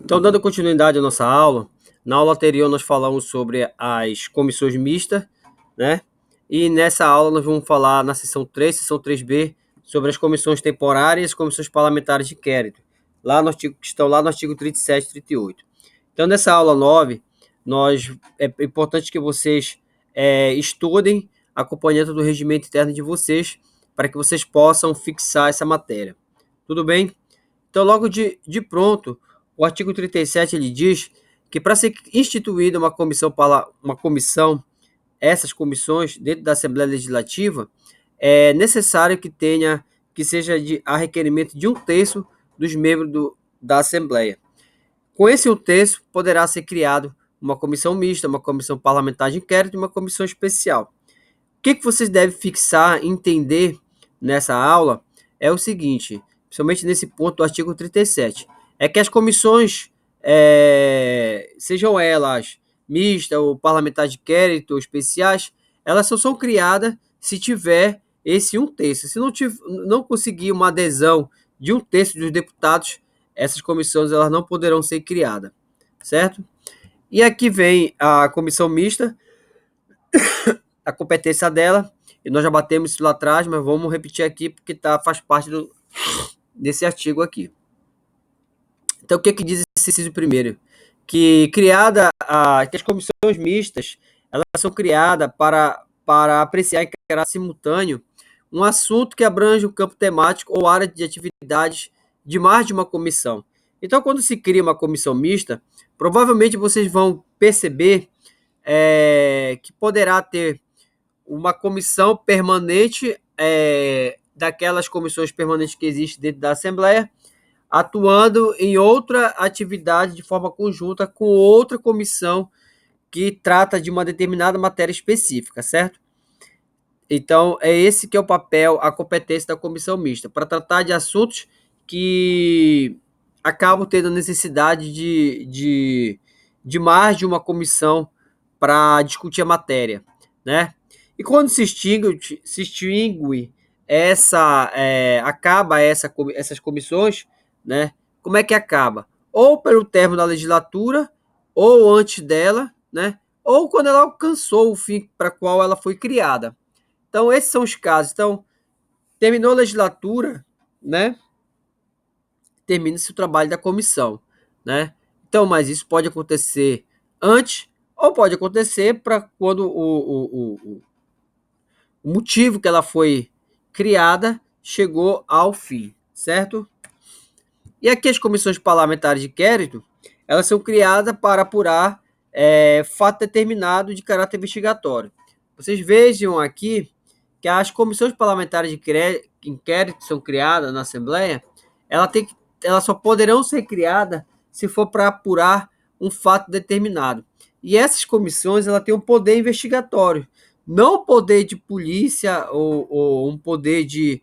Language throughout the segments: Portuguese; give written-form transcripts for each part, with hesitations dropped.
Então, dando continuidade à nossa aula, na aula anterior nós falamos sobre as comissões mistas, né? E nessa aula nós vamos falar na seção 3, seção 3B, sobre as comissões temporárias e as comissões parlamentares de inquérito, lá no artigo, que estão lá no artigo 37 e 38. Então, nessa aula 9, é importante que vocês estudem acompanhando do regimento interno de vocês, para que vocês possam fixar essa matéria. Tudo bem? Então, logo de pronto, o artigo 37 ele diz que para ser instituída uma comissão, essas comissões dentro da Assembleia Legislativa, é necessário que seja a requerimento de 1/3 dos membros da Assembleia. Com esse 1/3, poderá ser criado uma comissão mista, uma comissão parlamentar de inquérito e uma comissão especial. O que vocês devem fixar e entender nessa aula é o seguinte, principalmente nesse ponto do artigo 37, é que as comissões, sejam elas mistas ou parlamentares de inquérito ou especiais, elas só são criadas se tiver esse 1/3. Se não conseguir uma adesão de 1/3 dos deputados, essas comissões elas não poderão ser criadas, certo? E aqui vem a comissão mista, a competência dela, e nós já batemos isso lá atrás, mas vamos repetir aqui porque faz parte desse artigo aqui. Então, o que diz esse inciso primeiro? Que as comissões mistas, elas são criadas para apreciar em caráter simultâneo um assunto que abrange um campo temático ou área de atividades de mais de uma comissão. Então, quando se cria uma comissão mista, provavelmente vocês vão perceber que poderá ter uma comissão permanente, daquelas comissões permanentes que existem dentro da Assembleia, atuando em outra atividade de forma conjunta com outra comissão que trata de uma determinada matéria específica, certo? Então, é esse que é o papel, a competência da comissão mista, para tratar de assuntos que acabam tendo necessidade de mais de uma comissão para discutir a matéria, né? E quando se extingue essas comissões, né? Como é que acaba? Ou pelo término da legislatura, ou antes dela, né? Ou quando ela alcançou o fim para qual ela foi criada. Então, esses são os casos. Então, terminou a legislatura, né? Termina-se o trabalho da comissão, né? Então, mas isso pode acontecer antes ou pode acontecer para quando o motivo que ela foi criada chegou ao fim, certo? E aqui as comissões parlamentares de inquérito, elas são criadas para apurar fato determinado de caráter investigatório. Vocês vejam aqui que as comissões parlamentares de inquérito são criadas na Assembleia, elas só poderão ser criadas se for para apurar um fato determinado. E essas comissões ela têm um poder investigatório, não o poder de polícia ou um poder de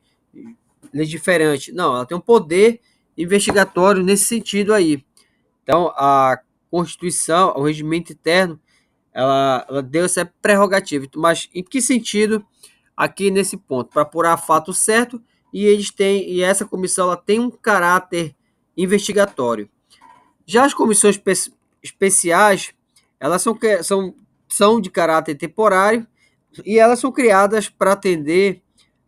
legiferante. Não, ela tem um poder investigatório nesse sentido aí. Então, a Constituição, o regimento interno, ela deu essa prerrogativa. Mas em que sentido aqui nesse ponto? Para apurar fato certo, e essa comissão ela tem um caráter investigatório. Já as comissões especiais, elas são de caráter temporário e elas são criadas para atender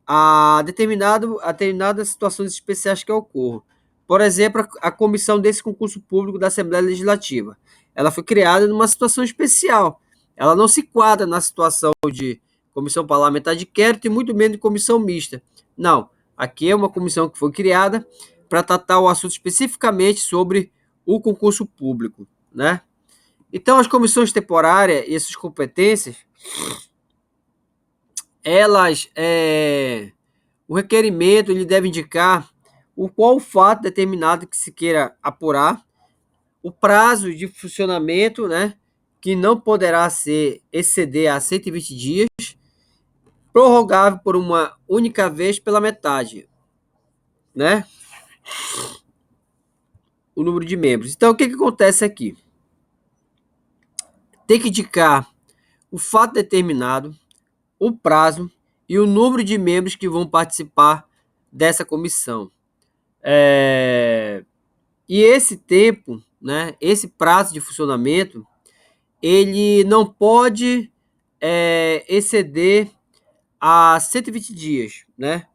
a determinadas situações especiais que ocorram. Por exemplo, a comissão desse concurso público da Assembleia Legislativa. Ela foi criada numa situação especial. Ela não se enquadra na situação de comissão parlamentar de inquérito e muito menos de comissão mista. Não, aqui é uma comissão que foi criada para tratar o assunto especificamente sobre o concurso público, né? Então, as comissões temporárias e essas competências, o requerimento ele deve indicar qual fato determinado que se queira apurar, o prazo de funcionamento, né, que não poderá exceder a 120 dias, prorrogável por uma única vez pela metade, né, o número de membros. Então, o que acontece aqui? Tem que indicar o fato determinado, o prazo e o número de membros que vão participar dessa comissão. E esse tempo né, esse prazo de funcionamento, ele não pode exceder a 120 dias, né?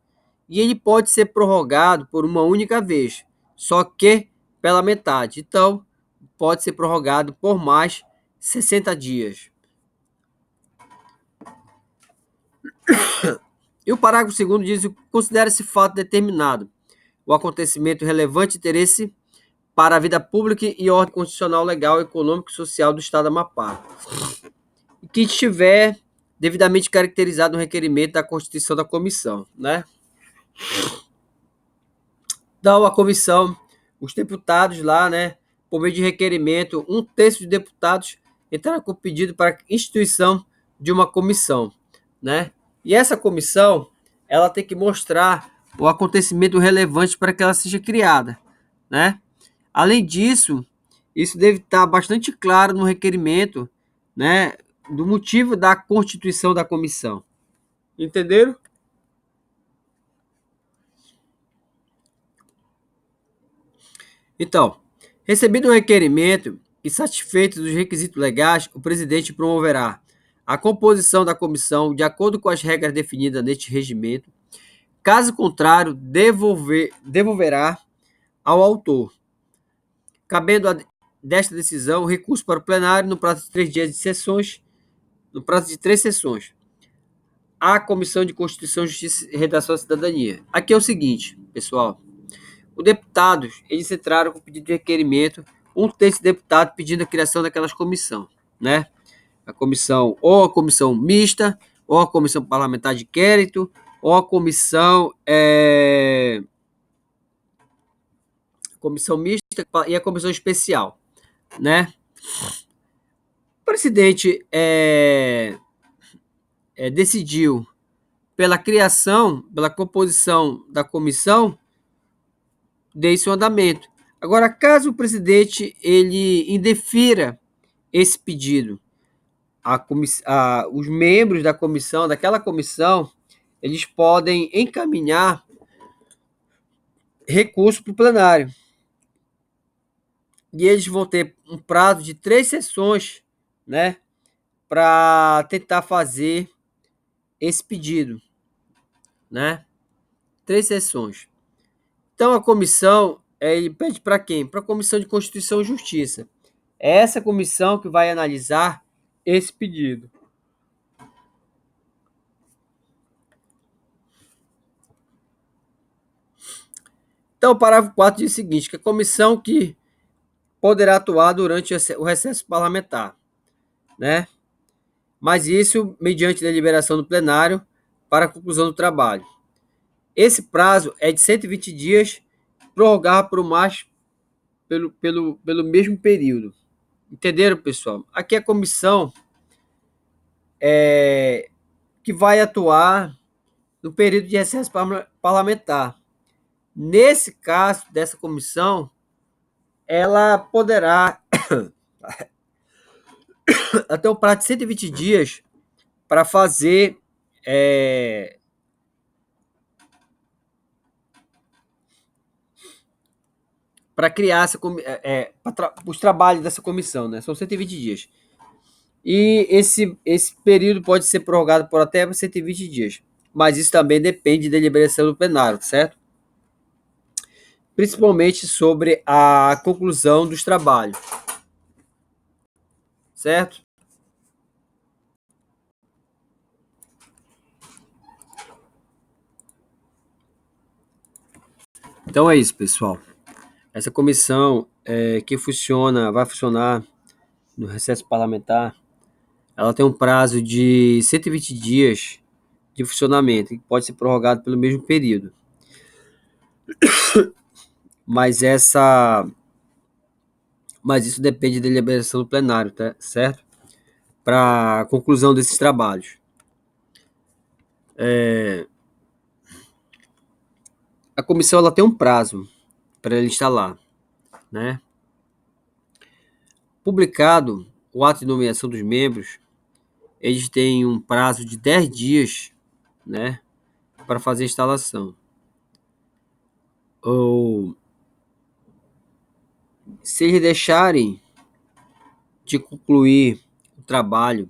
E ele pode ser prorrogado por uma única vez, só que pela metade. Então, pode ser prorrogado por mais 60 dias. E o parágrafo 2º diz: considera-se fato determinado o acontecimento relevante de interesse para a vida pública e ordem constitucional, legal, econômico e social do Estado do Amapá, e que estiver devidamente caracterizado no requerimento da constituição da comissão, né? Então, a comissão, os deputados lá, né, por meio de requerimento, 1/3 de deputados entraram com pedido para a instituição de uma comissão, né? E essa comissão, ela tem que mostrar o acontecimento relevante para que ela seja criada, né? Além disso, isso deve estar bastante claro no requerimento, né, do motivo da constituição da comissão. Entenderam? Então, recebido o requerimento e satisfeitos os requisitos legais, o presidente promoverá a composição da comissão de acordo com as regras definidas neste regimento. Caso contrário, devolverá ao autor, cabendo desta decisão o recurso para o plenário no prazo de 3 dias de sessões, no prazo de 3 sessões. A Comissão de Constituição, Justiça e Redação da Cidadania. Aqui é o seguinte, pessoal. Os deputados, eles entraram com pedido de requerimento, 1/3 de deputado pedindo a criação daquelas comissões, né? A comissão, ou a comissão mista, ou a comissão parlamentar de inquérito, ou a comissão mista e a comissão especial, né? O presidente decidiu pela criação, pela composição da comissão, dê-se um andamento. Agora, caso o presidente ele indefira esse pedido, os membros da comissão, daquela comissão, eles podem encaminhar recurso para o plenário. E eles vão ter um prazo de 3 sessões, né, para tentar fazer esse pedido, né? 3 sessões. Então a comissão, ele pede para quem? Para a Comissão de Constituição e Justiça. É essa comissão que vai analisar esse pedido. Então, o parágrafo 4 diz o seguinte, que a comissão que poderá atuar durante o recesso parlamentar, né? Mas isso mediante deliberação do plenário para a conclusão do trabalho. Esse prazo é de 120 dias, prorrogável por mais pelo mesmo período. Entenderam, pessoal? Aqui é a comissão que vai atuar no período de recesso parlamentar. Nesse caso dessa comissão, ela poderá até o prazo de 120 dias para fazer para criar os trabalhos dessa comissão, né? São 120 dias. E esse período pode ser prorrogado por até 120 dias. Mas isso também depende da deliberação do plenário, certo? Principalmente sobre a conclusão dos trabalhos, certo? Então é isso, pessoal. Essa comissão que vai funcionar no recesso parlamentar, ela tem um prazo de 120 dias de funcionamento, que pode ser prorrogado pelo mesmo período. Mas isso depende da deliberação do plenário, tá? Certo? Para a conclusão desses trabalhos. A comissão ela tem um prazo para ele instalar, né? Publicado o ato de nomeação dos membros, eles têm um prazo de 10 dias, né, para fazer a instalação. se eles deixarem de concluir o trabalho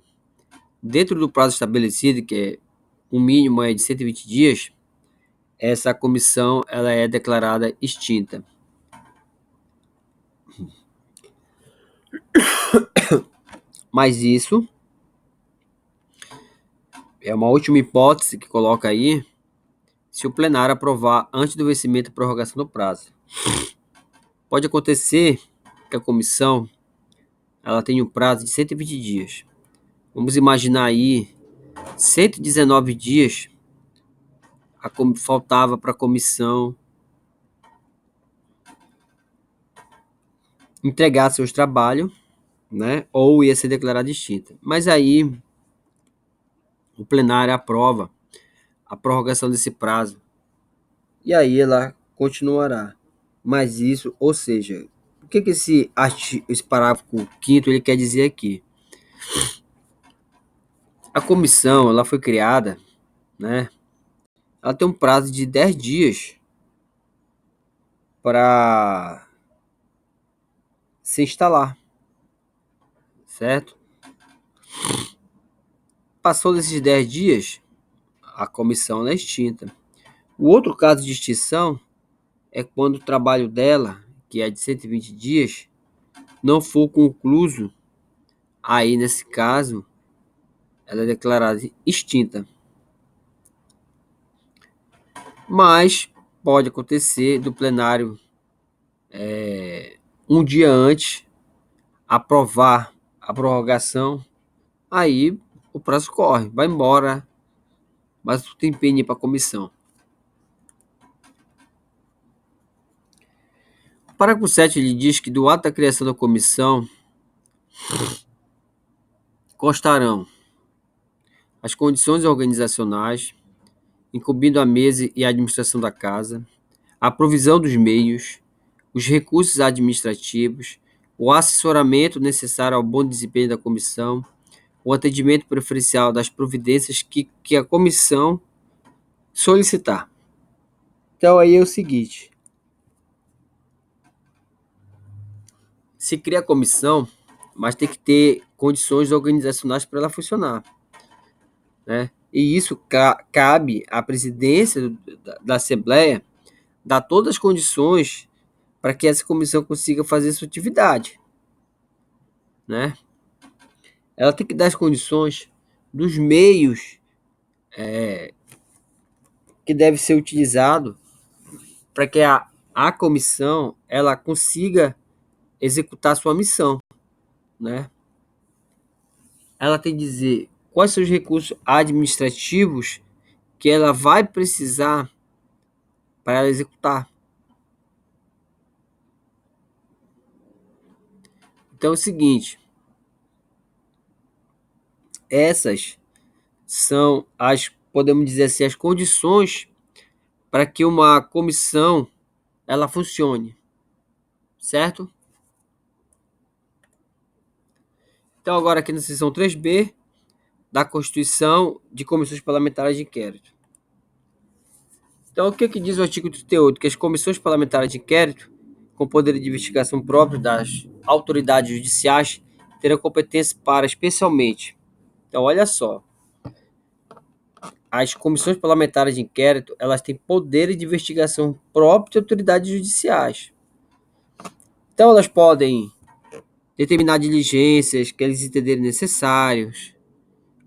dentro do prazo estabelecido, que é o mínimo é de 120 dias, essa comissão ela é declarada extinta. Mas isso é uma última hipótese que coloca aí, se o plenário aprovar antes do vencimento da prorrogação do prazo. Pode acontecer que a comissão ela tenha um prazo de 120 dias. Vamos imaginar aí 119 dias faltava para a comissão entregar seus trabalhos, né? Ou ia ser declarada extinta. Mas aí o plenário aprova a prorrogação desse prazo e aí ela continuará. Mas isso, ou seja, o que esse parágrafo quinto ele quer dizer aqui? A comissão ela foi criada, né? Ela tem um prazo de 10 dias para se instalar, certo? Passou desses 10 dias, a comissão é extinta. O outro caso de extinção é quando o trabalho dela, que é de 120 dias, não for concluído. Aí, nesse caso, ela é declarada extinta. Mas pode acontecer do plenário um dia antes aprovar a prorrogação, aí o prazo corre, vai embora, mas tu tem pena para a comissão. O parágrafo 7 ele diz que do ato da criação da comissão constarão as condições organizacionais, incumbindo a mesa e a administração da casa, a provisão dos meios, os recursos administrativos, o assessoramento necessário ao bom desempenho da comissão, o atendimento preferencial das providências que a comissão solicitar. Então aí é o seguinte, se cria a comissão, mas tem que ter condições organizacionais para ela funcionar, né? E isso cabe à presidência da Assembleia dar todas as condições para que essa comissão consiga fazer sua atividade, né? Ela tem que dar as condições dos meios que deve ser utilizado para que a comissão ela consiga executar sua missão, né? Ela tem que dizer quais são os recursos administrativos que ela vai precisar para ela executar. Então é o seguinte, essas são podemos dizer assim, as condições para que uma comissão ela funcione, certo? Então agora aqui na seção 3B da Constituição de Comissões Parlamentares de Inquérito. Então o que diz o artigo 38? Que as comissões parlamentares de inquérito, com poder de investigação próprio das autoridades judiciais, terão competência para, especialmente, então olha só, as comissões parlamentares de inquérito, elas têm poderes de investigação próprio de autoridades judiciais. Então elas podem determinar diligências que eles entenderem necessários,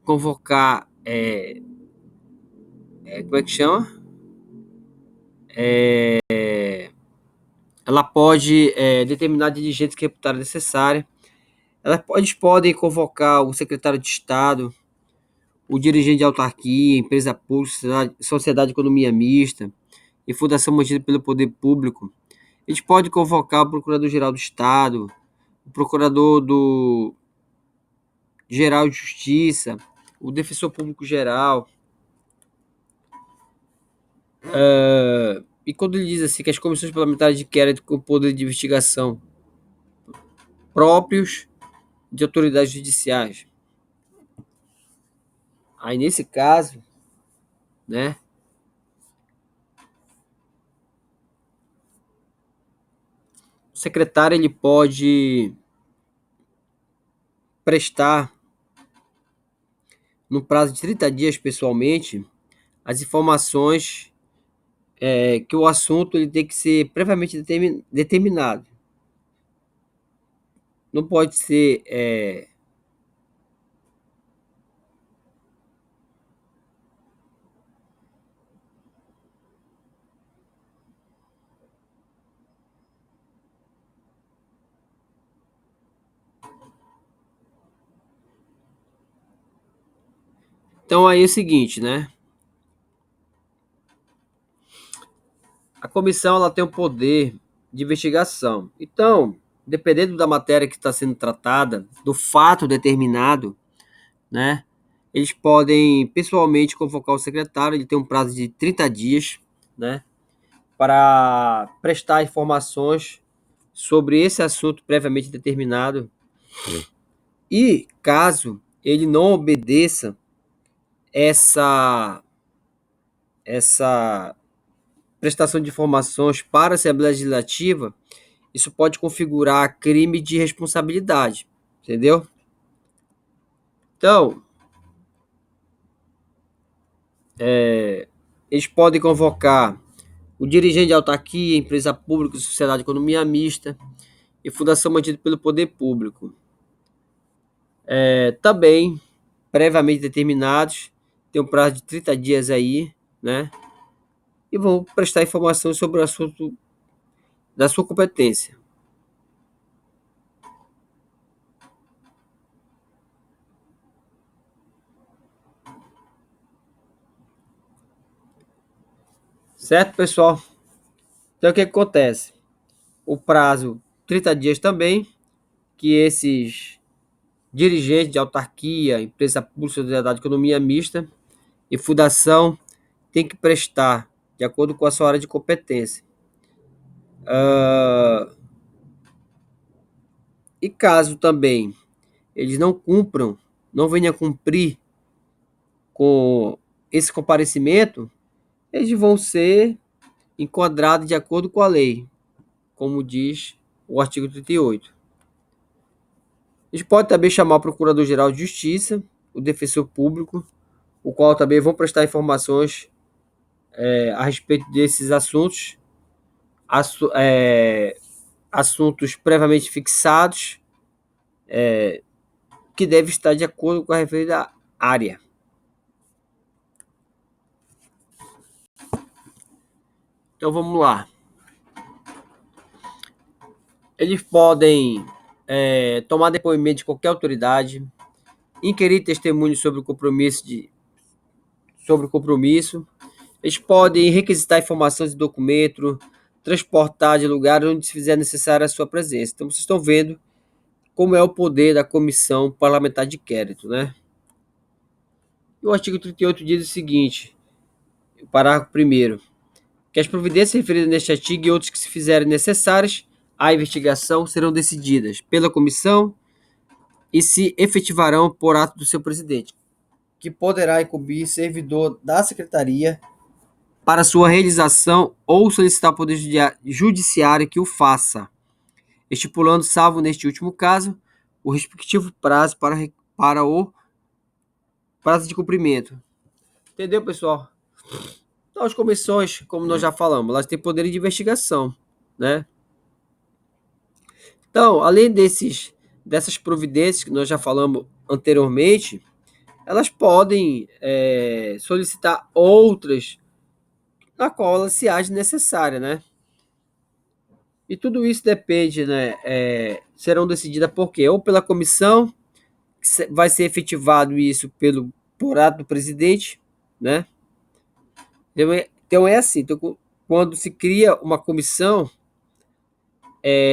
convocar, como é que chama? Ela pode determinar diligências que reputarem necessárias. Eles podem convocar o secretário de Estado, o dirigente de autarquia, empresa pública, sociedade de economia mista e fundação mantida pelo poder público. Eles podem convocar o procurador-geral do Estado, o procurador do geral de justiça, o defensor público geral. E quando ele diz assim que as comissões parlamentares de inquérito com poder de investigação próprios de autoridades judiciais, aí nesse caso, né, secretário ele pode prestar, no prazo de 30 dias pessoalmente, as informações que o assunto ele tem que ser previamente determinado. Não pode ser. Então aí é o seguinte, né? A comissão ela tem o poder de investigação. Então, dependendo da matéria que está sendo tratada, do fato determinado, né? Eles podem pessoalmente convocar o secretário, ele tem um prazo de 30 dias, né? Para prestar informações sobre esse assunto previamente determinado. E caso ele não obedeça essa prestação de informações para a Assembleia Legislativa, isso pode configurar crime de responsabilidade, entendeu? Então, eles podem convocar o dirigente de autarquia, empresa pública, sociedade de economia mista e fundação mantida pelo poder público. Também, previamente determinados, tem um prazo de 30 dias aí, né? E vão prestar informações sobre o assunto da sua competência. Certo, pessoal? Então, o que acontece? O prazo, 30 dias também, que esses dirigentes de autarquia, empresa pública, sociedade de economia mista e fundação têm que prestar, de acordo com a sua área de competência. E caso também eles não cumpram, não venham a cumprir com esse comparecimento, eles vão ser enquadrados de acordo com a lei, como diz o artigo 38. A gente pode também chamar o Procurador-Geral de Justiça, o Defensor Público, o qual também vão prestar informações a respeito desses assuntos, assuntos previamente fixados, que devem estar de acordo com a referida área. Então vamos lá. Eles podem tomar depoimento de qualquer autoridade, inquirir testemunho sobre o compromisso. Eles podem requisitar informações de documento, transportar de lugar onde se fizer necessária a sua presença. Então vocês estão vendo como é o poder da comissão parlamentar de inquérito, né? E o artigo 38 diz o seguinte, o parágrafo 1º, que as providências referidas neste artigo e outras que se fizerem necessárias à investigação serão decididas pela comissão e se efetivarão por ato do seu presidente, que poderá incumbir servidor da secretaria para sua realização ou solicitar ao Poder Judiciário que o faça, estipulando, salvo neste último caso, o respectivo prazo para o prazo de cumprimento. Entendeu, pessoal? Então, as comissões, como nós já falamos, elas têm poder de investigação, né? Então, além dessas providências que nós já falamos anteriormente, elas podem solicitar outras na qual ela se age necessária, né? E tudo isso depende, né? Serão decididas por quê? Ou pela comissão, que vai ser efetivado isso por ato do presidente, né? Então é assim, então, quando se cria uma comissão,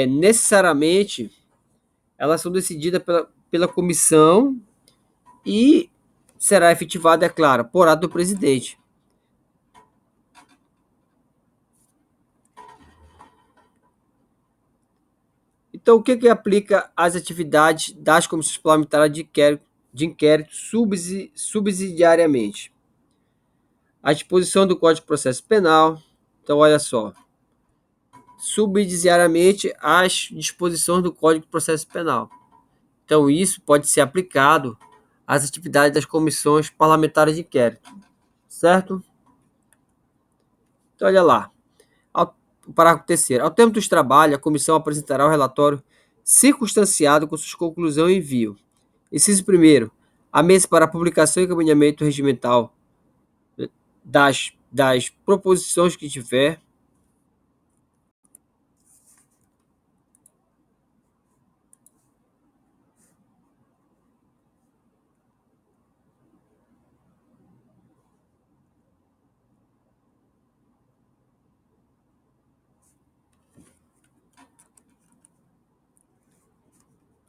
necessariamente elas são decididas pela comissão e será efetivada, é claro, por ato do presidente. Então, o que aplica às atividades das comissões parlamentares de inquérito subsidiariamente? A disposição do Código de Processo Penal. Então, olha só. subsidiariamente às disposições do Código de Processo Penal. Então, isso pode ser aplicado às atividades das comissões parlamentares de inquérito, certo? Então, olha lá. O parágrafo 3º. Ao termo dos trabalhos, a comissão apresentará o relatório circunstanciado com suas conclusões e envio. Inciso 1º. A mesa para publicação e encaminhamento regimental das proposições que tiver.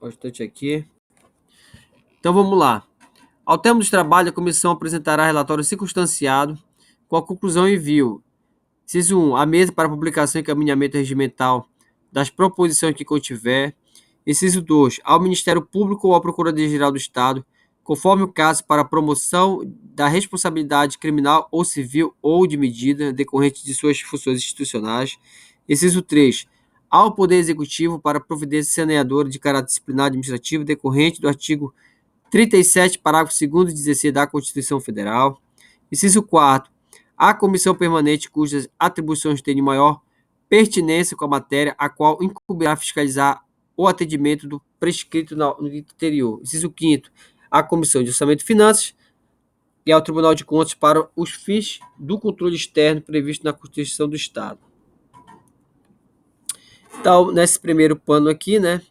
Bastante aqui. Então vamos lá. Ao termo dos trabalhos, a comissão apresentará relatório circunstanciado com a conclusão e envio. Inciso 1. A mesa para publicação e encaminhamento regimental das proposições que contiver. Inciso 2. Ao Ministério Público ou à Procuradoria-Geral do Estado, conforme o caso, para a promoção da responsabilidade criminal ou civil ou de medida decorrente de suas funções institucionais. Inciso 3. Ao Poder Executivo para providência saneadora de caráter disciplinar administrativo decorrente do artigo 37, parágrafo 2º e 16 da Constituição Federal. Inciso 4. A comissão permanente cujas atribuições têm maior pertinência com a matéria, a qual incumbirá fiscalizar o atendimento do prescrito no dito anterior. Inciso 5º. A comissão de Orçamento e Finanças e ao Tribunal de Contas para os fins do controle externo previsto na Constituição do Estado. Então, nesse primeiro pano aqui, né,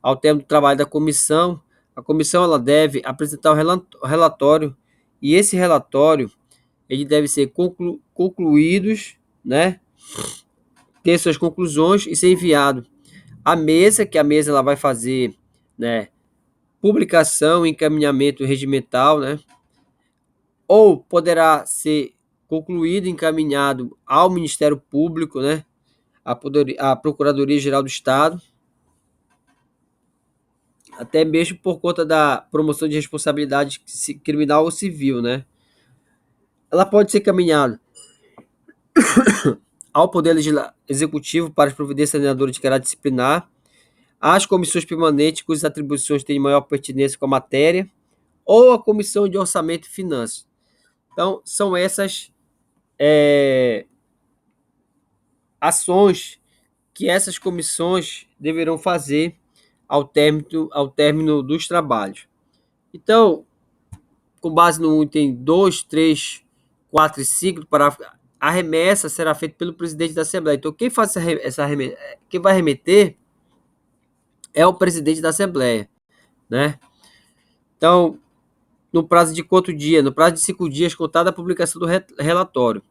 ao termo do trabalho da comissão, a comissão ela deve apresentar o relatório, e esse relatório ele deve ser concluídos, né, ter suas conclusões e ser enviado à mesa, que a mesa ela vai fazer, né, publicação, encaminhamento regimental, né, ou poderá ser concluído, encaminhado ao Ministério Público, né, à Procuradoria-Geral do Estado, até mesmo por conta da promoção de responsabilidade criminal ou civil, né? Ela pode ser encaminhada ao Poder Executivo para as providências saneadoras de caráter disciplinar, às comissões permanentes cujas atribuições têm maior pertinência com a matéria, ou a Comissão de Orçamento e Finanças. Então, são essas ações que essas comissões deverão fazer ao término dos trabalhos. Então, com base no item 2, 3, 4 e 5 do parágrafo, a remessa será feita pelo presidente da Assembleia. Então, quem faz quem vai remeter é o presidente da Assembleia, né? Então, no prazo de quanto dia? No prazo de 5 dias, contada a publicação do relatório.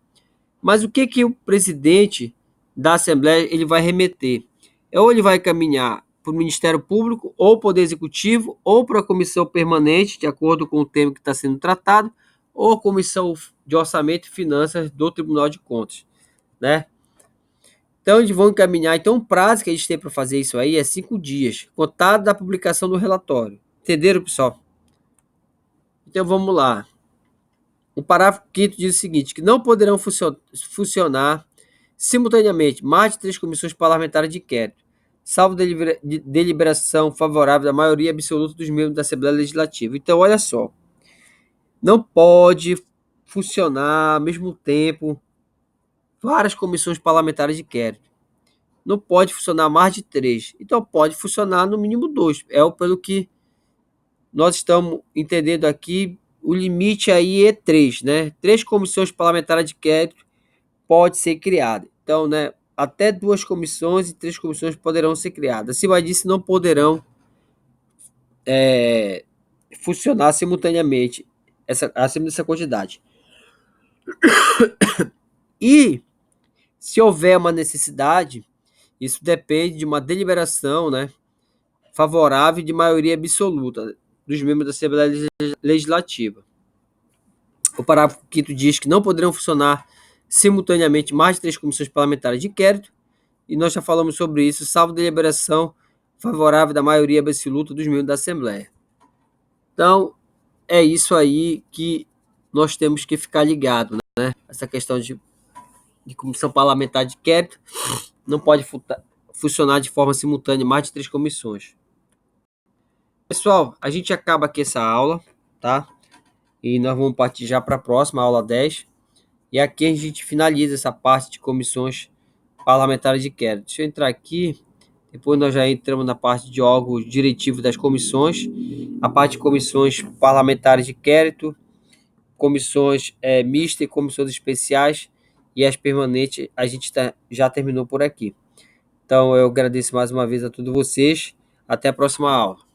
Mas o que o presidente da Assembleia ele vai remeter? Ou ele vai caminhar para o Ministério Público, ou Poder Executivo, ou para a Comissão Permanente, de acordo com o tema que está sendo tratado, ou a Comissão de Orçamento e Finanças do Tribunal de Contas, né? Então, eles vão encaminhar. Então, o prazo que a gente tem para fazer isso aí é 5 dias, contado da publicação do relatório. Entenderam, pessoal? Então, vamos lá. O parágrafo 5º diz o seguinte, que não poderão funcionar simultaneamente mais de 3 comissões parlamentares de inquérito, salvo deliberação favorável da maioria absoluta dos membros da Assembleia Legislativa. Então, olha só, não pode funcionar ao mesmo tempo várias comissões parlamentares de inquérito. Não pode funcionar mais de 3. Então, pode funcionar no mínimo 2. Pelo que nós estamos entendendo aqui, o limite aí é 3, né? 3 comissões parlamentares de inquérito pode ser criada. Então, né, até 2 comissões e 3 comissões poderão ser criadas. Acima disso, não poderão funcionar simultaneamente acima dessa quantidade. E, se houver uma necessidade, isso depende de uma deliberação, né, favorável de maioria absoluta dos membros da Assembleia Legislativa. O parágrafo 5º diz que não poderão funcionar simultaneamente mais de 3 comissões parlamentares de inquérito, e nós já falamos sobre isso, salvo deliberação favorável da maioria absoluta dos membros da Assembleia. Então, é isso aí que nós temos que ficar ligado, né? Essa questão de comissão parlamentar de inquérito, não pode funcionar de forma simultânea mais de 3 comissões. Pessoal, a gente acaba aqui essa aula, tá? E nós vamos partir já para a próxima, aula 10. E aqui a gente finaliza essa parte de comissões parlamentares de inquérito. Deixa eu entrar aqui, depois nós já entramos na parte de órgãos diretivos das comissões, a parte de comissões parlamentares de inquérito, comissões mistas e comissões especiais, e as permanentes a gente já terminou por aqui. Então eu agradeço mais uma vez a todos vocês. Até a próxima aula.